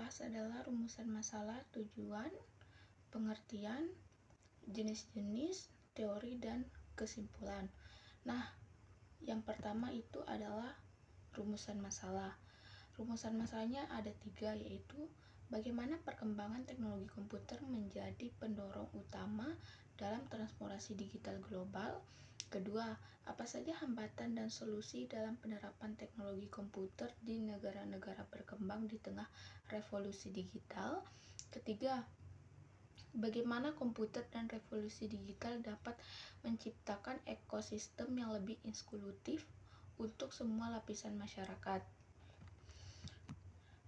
bahas adalah rumusan masalah, tujuan, pengertian, jenis-jenis, teori, dan kesimpulan. Nah, yang pertama itu adalah rumusan masalah. Rumusan masalahnya ada 3, yaitu bagaimana perkembangan teknologi komputer menjadi pendorong utama dalam transformasi digital global. Kedua, apa saja hambatan dan solusi dalam penerapan teknologi komputer di negara-negara berkembang di tengah revolusi digital. Ketiga, bagaimana komputer dan revolusi digital dapat menciptakan ekosistem yang lebih inklusif untuk semua lapisan masyarakat.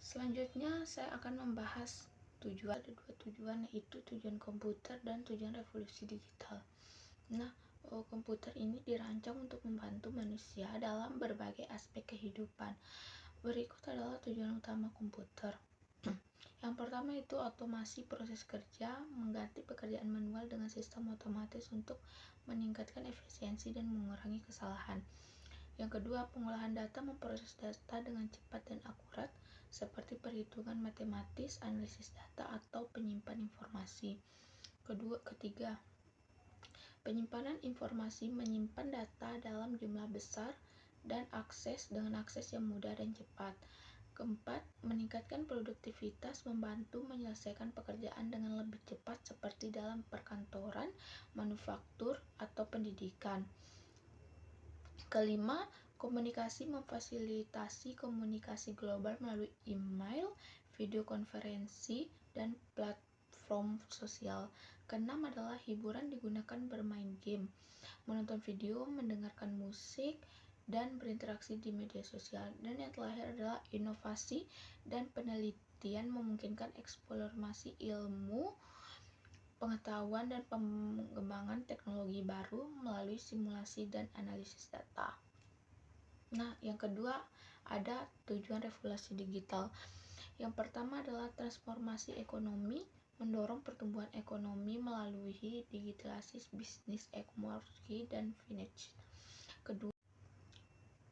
Selanjutnya saya akan membahas tujuan. Ada 2 tujuan, yaitu tujuan komputer dan tujuan revolusi digital. Nah, komputer ini dirancang untuk membantu manusia dalam berbagai aspek kehidupan. Berikut adalah tujuan utama komputer. Yang pertama itu otomasi proses kerja, mengganti pekerjaan manual dengan sistem otomatis untuk meningkatkan efisiensi dan mengurangi kesalahan. Yang kedua, pengolahan data, memproses data dengan cepat dan akurat, seperti perhitungan matematis, analisis data, atau penyimpan informasi. Ketiga, penyimpanan informasi, menyimpan data dalam jumlah besar dan akses yang mudah dan cepat. Keempat, meningkatkan produktivitas, membantu menyelesaikan pekerjaan dengan lebih cepat seperti dalam perkantoran, manufaktur, atau pendidikan. Kelima, komunikasi, memfasilitasi komunikasi global melalui email, video konferensi, dan platform sosial. Keenam adalah hiburan, digunakan bermain game, menonton video, mendengarkan musik, dan berinteraksi di media sosial. Dan yang terakhir adalah inovasi dan penelitian, memungkinkan eksplorasi ilmu, pengetahuan, dan pengembangan teknologi baru melalui simulasi dan analisis data. Nah, yang kedua ada tujuan revolusi digital. Yang pertama adalah transformasi ekonomi, mendorong pertumbuhan ekonomi melalui digitalisasi bisnis, e-commerce, dan finance. Kedua,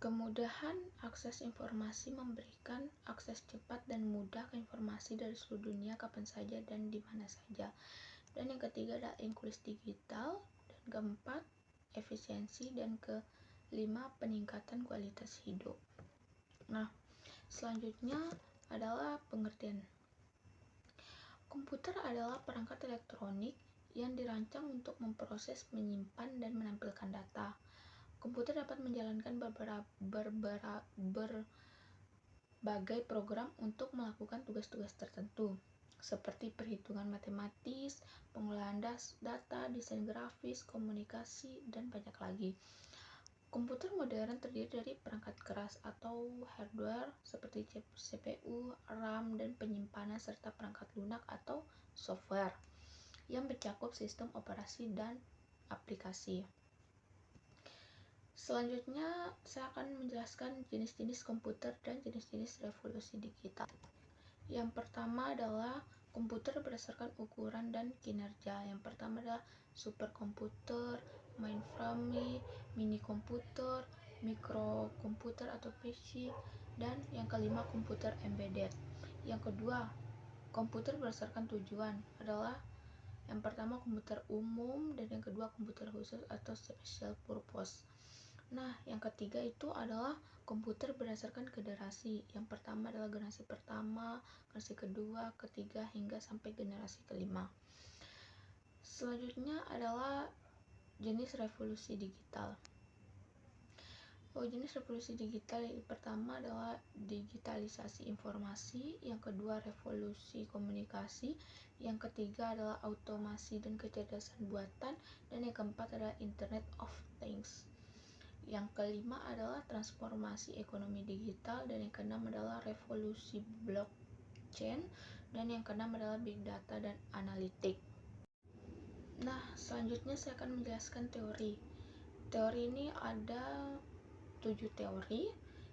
kemudahan akses informasi, memberikan akses cepat dan mudah ke informasi dari seluruh dunia kapan saja dan di mana saja. Dan yang ketiga adalah inklusi digital, dan keempat efisiensi, dan kelima peningkatan kualitas hidup. Nah, selanjutnya adalah pengertian. Komputer adalah perangkat elektronik yang dirancang untuk memproses, menyimpan, dan menampilkan data. Komputer dapat menjalankan berbagai program untuk melakukan tugas-tugas tertentu, seperti perhitungan matematis, pengolahan data, desain grafis, komunikasi, dan banyak lagi. Komputer modern terdiri dari perangkat keras atau hardware seperti CPU, RAM, dan penyimpanan, serta perangkat lunak atau software yang mencakup sistem operasi dan aplikasi. Selanjutnya, saya akan menjelaskan jenis-jenis komputer dan jenis-jenis revolusi digital. Yang pertama adalah komputer berdasarkan ukuran dan kinerja. Yang pertama adalah superkomputer, mainframe, mini komputer, mikrokomputer atau PC, dan yang kelima komputer embedded. Yang kedua, komputer berdasarkan tujuan adalah yang pertama komputer umum, dan yang kedua komputer khusus atau special purpose. Nah, yang ketiga itu adalah komputer berdasarkan generasi. Yang pertama adalah generasi pertama, generasi kedua, ketiga, hingga sampai generasi kelima. Selanjutnya adalah jenis revolusi digital. Jenis revolusi digital yang pertama adalah digitalisasi informasi, yang kedua revolusi komunikasi, yang ketiga adalah automasi dan kecerdasan buatan, dan yang keempat adalah Internet of Things. Yang kelima adalah transformasi ekonomi digital, dan yang keenam adalah revolusi blockchain, dan yang keenam adalah big data dan analitik. Nah, selanjutnya saya akan menjelaskan teori. Teori ini ada 7 teori.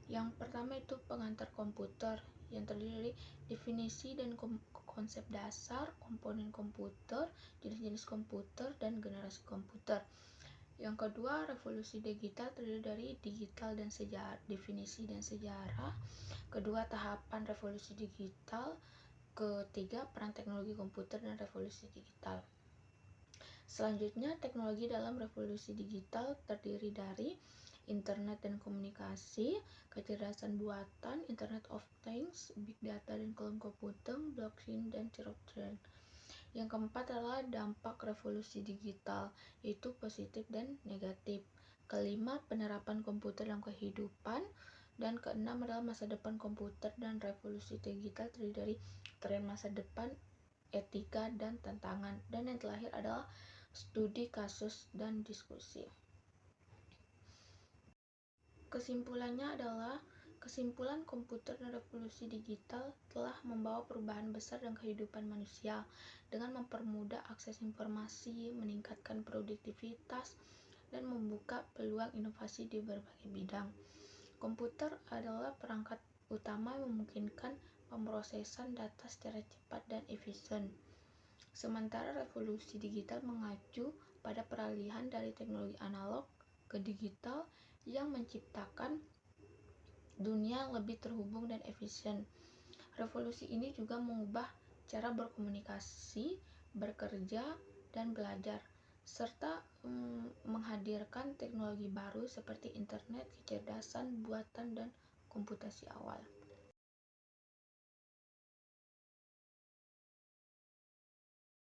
Yang pertama itu pengantar komputer, yang terdiri dari definisi dan konsep dasar, komponen komputer, jenis-jenis komputer, dan generasi komputer. Yang kedua, revolusi digital terdiri dari digital dan sejarah, definisi dan sejarah. Kedua, tahapan revolusi digital, Ketiga, peran teknologi komputer dan revolusi digital. Selanjutnya, teknologi dalam revolusi digital terdiri dari internet dan komunikasi, kecerdasan buatan, Internet of Things, big data dan cloud computing, blockchain, dan blockchain. Yang keempat adalah dampak revolusi digital, yaitu positif dan negatif. Kelima, penerapan komputer dalam kehidupan. Dan keenam adalah masa depan komputer dan revolusi digital terdiri dari tren masa depan, etika, dan tantangan. Dan yang terakhir adalah studi kasus dan diskusi. Kesimpulannya adalah kesimpulan komputer dan revolusi digital telah membawa perubahan besar dalam kehidupan manusia dengan mempermudah akses informasi, meningkatkan produktivitas, dan membuka peluang inovasi di berbagai bidang. Komputer adalah perangkat utama yang memungkinkan pemrosesan data secara cepat dan efisien. Sementara revolusi digital mengacu pada peralihan dari teknologi analog ke digital yang menciptakan dunia yang lebih terhubung dan efisien. Revolusi ini juga mengubah cara berkomunikasi, bekerja, dan belajar, serta menghadirkan teknologi baru seperti internet, kecerdasan buatan, dan komputasi awal.